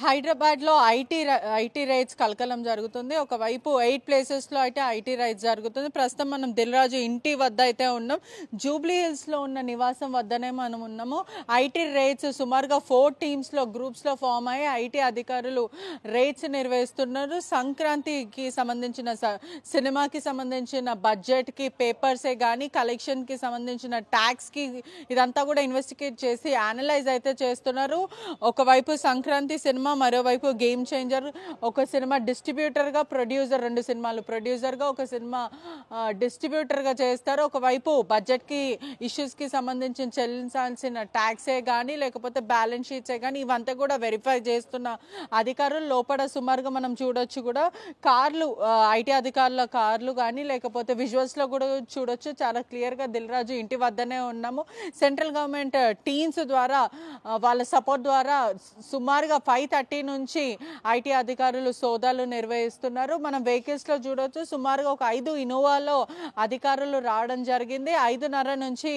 హైదరాబాద్లో IT rides కలకలం జరుగుతుంది. ఒకవైపు 8 ప్లేసెస్లో అయితే ఐటీ రైడ్స్ జరుగుతుంది. ప్రస్తుతం మనం దిల్ రాజు ఇంటి వద్ద అయితే ఉన్నాం. జూబ్లీ హిల్స్లో ఉన్న నివాసం వద్దనే మనం ఉన్నాము. ఐటీ రైడ్స్ సుమారుగా 4 టీమ్స్లో గ్రూప్స్లో ఫామ్ అయ్యి ఐటీ అధికారులు రైడ్స్ నిర్వహిస్తున్నారు. సంక్రాంతికి సంబంధించిన సినిమాకి సంబంధించిన బడ్జెట్కి పేపర్సే కానీ కలెక్షన్కి సంబంధించిన ట్యాక్స్కి ఇదంతా కూడా ఇన్వెస్టిగేట్ చేసి అనలైజ్ అయితే చేస్తున్నారు. ఒకవైపు సంక్రాంతి సినిమా, మరోవైపు గేమ్ చేంజర్. ఒక సినిమా డిస్ట్రిబ్యూటర్గా, ప్రొడ్యూసర్, 2 సినిమాలు ప్రొడ్యూసర్గా, ఒక సినిమా డిస్ట్రిబ్యూటర్గా చేస్తారు. ఒకవైపు బడ్జెట్కి ఇష్యూస్కి సంబంధించిన చెల్లించాల్సిన ట్యాక్సే కానీ లేకపోతే బ్యాలెన్స్ షీట్సే కానీ ఇవంతా కూడా వెరిఫై చేస్తున్న అధికారులు. లోపల సుమారుగా మనం చూడొచ్చు కూడా కార్లు, ఐటీ అధికారుల కార్లు కానీ లేకపోతే విజువల్స్లో కూడా చూడొచ్చు. చాలా క్లియర్గా దిల్ రాజు ఇంటి వద్దనే ఉన్నాము. సెంట్రల్ గవర్నమెంట్ టీమ్స్ ద్వారా వాళ్ళ సపోర్ట్ ద్వారా సుమారుగా 5:30 నుంచి ఐటీ అధికారులు సోదాలు నిర్వహిస్తున్నారు. మనం వెహికల్స్లో చూడవచ్చు. సుమారుగా ఒక 5 ఇన్నోవాలో అధికారులు రావడం జరిగింది. 5:30 నుంచి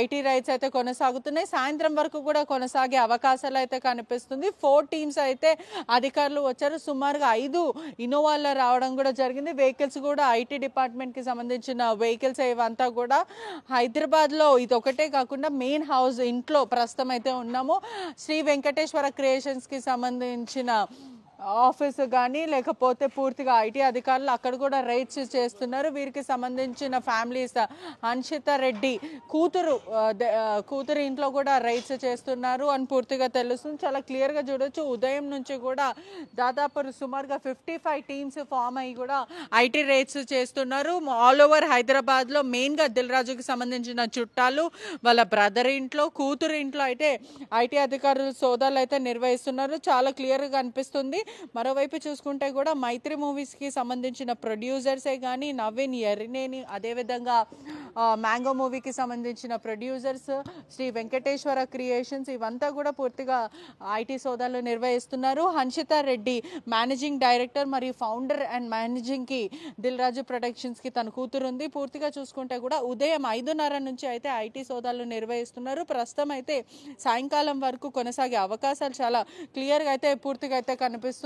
ఐటీ రైడ్స్ అయితే కొనసాగుతున్నాయి. సాయంత్రం వరకు కూడా కొనసాగే అవకాశాలు అయితే కనిపిస్తుంది. 4 టీమ్స్ అయితే అధికారులు వచ్చారు. సుమారుగా 5 ఇన్నోవాలో రావడం కూడా జరిగింది. వెహికల్స్ కూడా ఐటీ డిపార్ట్మెంట్కి సంబంధించిన వెహికల్స్ ఇవంతా కూడా హైదరాబాద్లో ఇది ఒకటే కాకుండా మెయిన్ హౌస్ ఇంట్లో ప్రస్తుతం అయితే ఉన్నాము. శ్రీ వెంకటేశ్వర క్రియేషన్స్కి సంబంధించిన ఆఫీస్ కానీ లేకపోతే పూర్తిగా ఐటీ అధికారులు అక్కడ కూడా రైడ్స్ చేస్తున్నారు. వీరికి సంబంధించిన ఫ్యామిలీస్, హన్షిత రెడ్డి కూతురు ఇంట్లో కూడా రైడ్స్ చేస్తున్నారు అని పూర్తిగా తెలుస్తుంది. చాలా క్లియర్గా చూడొచ్చు. ఉదయం నుంచి కూడా దాదాపు సుమారుగా 55 టీమ్స్ ఫామ్ అయ్యి కూడా ఐటీ రైడ్స్ చేస్తున్నారు. ఆల్ ఓవర్ హైదరాబాద్లో మెయిన్గా దిల్ రాజుకి సంబంధించిన చుట్టాలు, వాళ్ళ బ్రదర్ ఇంట్లో, కూతురు ఇంట్లో అయితే ఐటీ అధికారులు సోదాలు అయితే నిర్వహిస్తున్నారు. చాలా క్లియర్గా అనిపిస్తుంది. మరోవైపు చూసుకుంటే కూడా మైత్రి మూవీస్కి సంబంధించిన ప్రొడ్యూసర్సే కానీ నవీన్ ఎర్రినేని, అదేవిధంగా మ్యాంగో మూవీకి సంబంధించిన ప్రొడ్యూసర్స్, శ్రీ వెంకటేశ్వర క్రియేషన్స్ ఇవంతా కూడా పూర్తిగా ఐటీ సోదాలు నిర్వహిస్తున్నారు. హన్షిత రెడ్డి మేనేజింగ్ డైరెక్టర్ మరియు ఫౌండర్ అండ్ మేనేజింగ్కి దిల్ రాజు ప్రొడక్షన్స్కి తన కూతురు ఉంది. పూర్తిగా చూసుకుంటే కూడా ఉదయం 5:30 నుంచి అయితే ఐటీ సోదాలు నిర్వహిస్తున్నారు. ప్రస్తుతం అయితే సాయంకాలం వరకు కొనసాగే అవకాశాలు చాలా క్లియర్గా అయితే పూర్తిగా అయితే కనిపిస్తుంది.